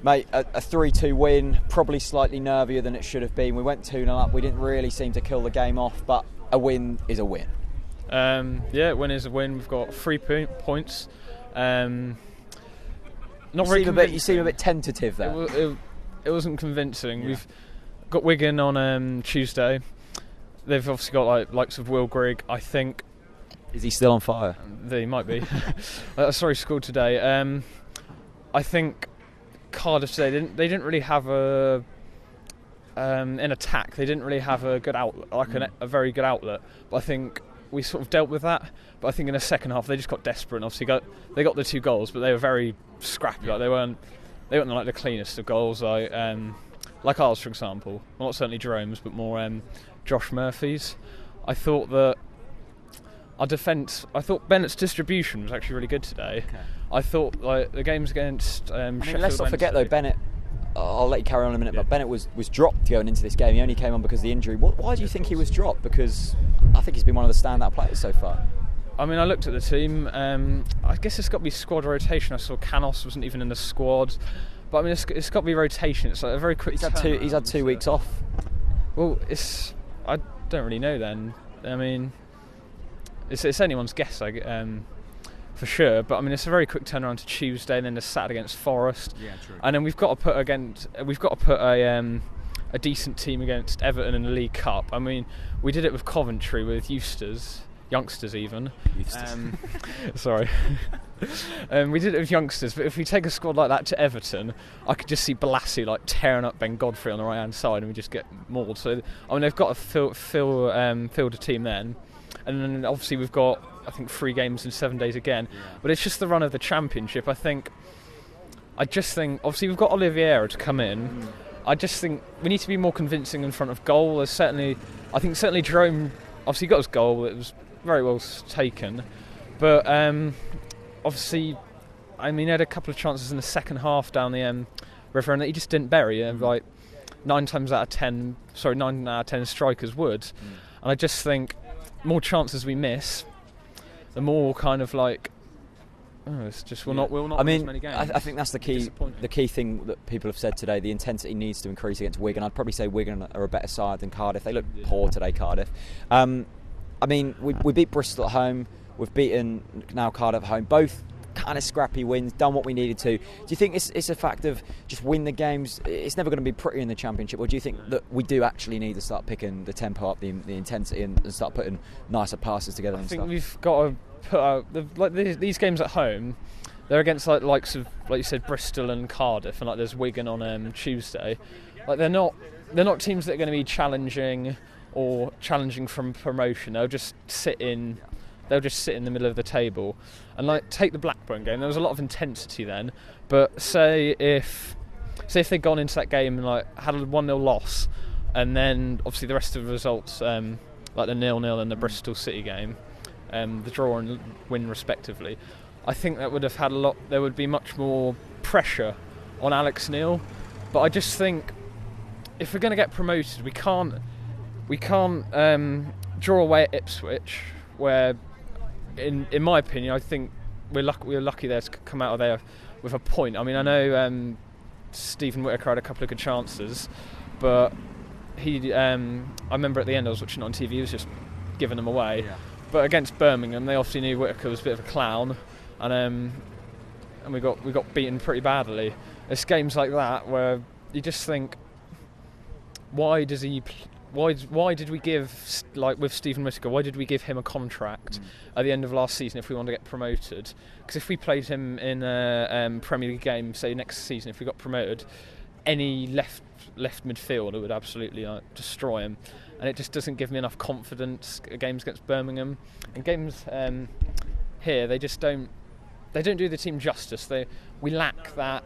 Mate, a 3-2 win, probably slightly nervier than it should have been. We went 2-0 up. We didn't really seem to kill the game off, but a win is a win. A win is a win. We've got 3 points. You seem a bit tentative there. It wasn't convincing. Yeah. We've got Wigan on Tuesday. They've obviously got likes of Will Grigg, I think. Is he still on fire? He might be. Sorry, scored today. I think Cardiff today they didn't really have in attack. They didn't really have a good outlet, a very good outlet. But I think we sort of dealt with that. But I think in the second half they just got desperate. And obviously they got the 2 goals, but they were very scrappy. Like they weren't like the cleanest of goals. Like ours, for example. Well, not certainly Jerome's, but more Josh Murphy's. I thought that our defence. I thought Bennett's distribution was actually really good today. Okay. I thought the games against Sheffield. Let's not forget though, Bennett. I'll let you carry on in a minute, but Bennett was dropped going into this game. He only came on because of the injury. Why do you think he was dropped? Because I think he's been one of the standout players so far. I mean, I looked at the team. I guess it's got to be squad rotation. I saw Canos wasn't even in the squad, but I mean, it's got to be rotation. It's like a very quick. He's had 2 weeks off. Well, I don't really know. Then I mean, it's anyone's guess, for sure. But I mean, it's a very quick turnaround to Tuesday, and then the Saturday against Forest. Yeah, true. And then we've got to put a decent team against Everton in the League Cup. I mean, we did it with Coventry with youngsters even. Sorry. We did it with youngsters, but if we take a squad like that to Everton, I could just see Balassi tearing up Ben Godfrey on the right hand side, and we just get mauled. So I mean, they've got to field a team then. And then obviously we've got, I think, 3 games in 7 days again. Yeah. But it's just the run of the Championship. I just think, obviously we've got Oliveira to come in. I just think we need to be more convincing in front of goal. I think certainly Jerome, obviously got his goal. It was very well taken. But obviously, I mean, he had a couple of chances in the second half down the river, and he just didn't bury. 9 out of 10 strikers would. And I just think more chances we miss, the more kind of it's just we'll not win as many games. I think that's the key thing that people have said today. The intensity needs to increase against Wigan. I'd probably say Wigan are a better side than Cardiff. They look poor today, Cardiff. I mean, we beat Bristol at home. We've beaten now Cardiff at home. Both kind of scrappy wins, done what we needed to. Do you think it's a fact of just win the games? It's never going to be pretty in the Championship, or do you think that we do actually need to start picking the tempo up, the intensity, and start putting nicer passes together? I think we've got to put out these games at home. They're against likes of, like you said, Bristol and Cardiff, and there's Wigan on Tuesday. They're not teams that are going to be challenging from promotion. They'll just sit in the middle of the table. And take the Blackburn game, there was a lot of intensity then, but say if they'd gone into that game and had a 1-0 loss, and then obviously the rest of the results, the 0-0 and the Bristol City game, the draw and win respectively, I think that would have had there would be much more pressure on Alex Neil. But I just think if we're going to get promoted, we can't draw away at Ipswich, where in my opinion, I think we're lucky there to come out of there with a point. I mean, I know Stephen Whittaker had a couple of good chances, but I remember at the end I was watching it on TV, he was just giving them away. Yeah. But against Birmingham, they obviously knew Whittaker was a bit of a clown, and we got beaten pretty badly. It's games like that where you just think, why did we give, with Stephen Whittaker, why did we give him a contract at the end of last season if we want to get promoted? Because if we played him in a Premier League game, say next season, if we got promoted, any left midfielder would absolutely destroy him. And it just doesn't give me enough confidence. Games against Birmingham and games here, they don't do the team justice. We lack that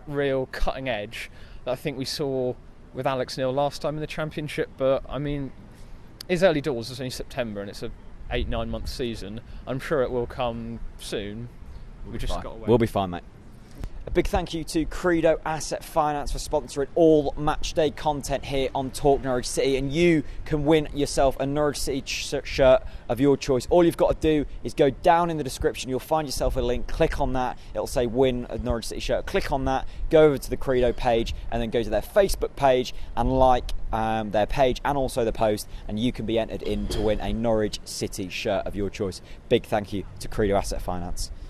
real cutting edge that I think we saw with Alex Neil last time in the Championship. But I mean, it's early doors, it's only September and it's a 8-9 month season. I'm sure it will come soon. We've just got to wait. We'll be fine, mate. A big thank you to Credo Asset Finance for sponsoring all matchday content here on Talk Norwich City, and you can win yourself a Norwich City shirt of your choice. All you've got to do is go down in the description, you'll find yourself a link, click on that, it'll say win a Norwich City shirt, click on that, go over to the Credo page and then go to their Facebook page and like their page and also the post, and you can be entered in to win a Norwich City shirt of your choice. Big thank you to Credo Asset Finance.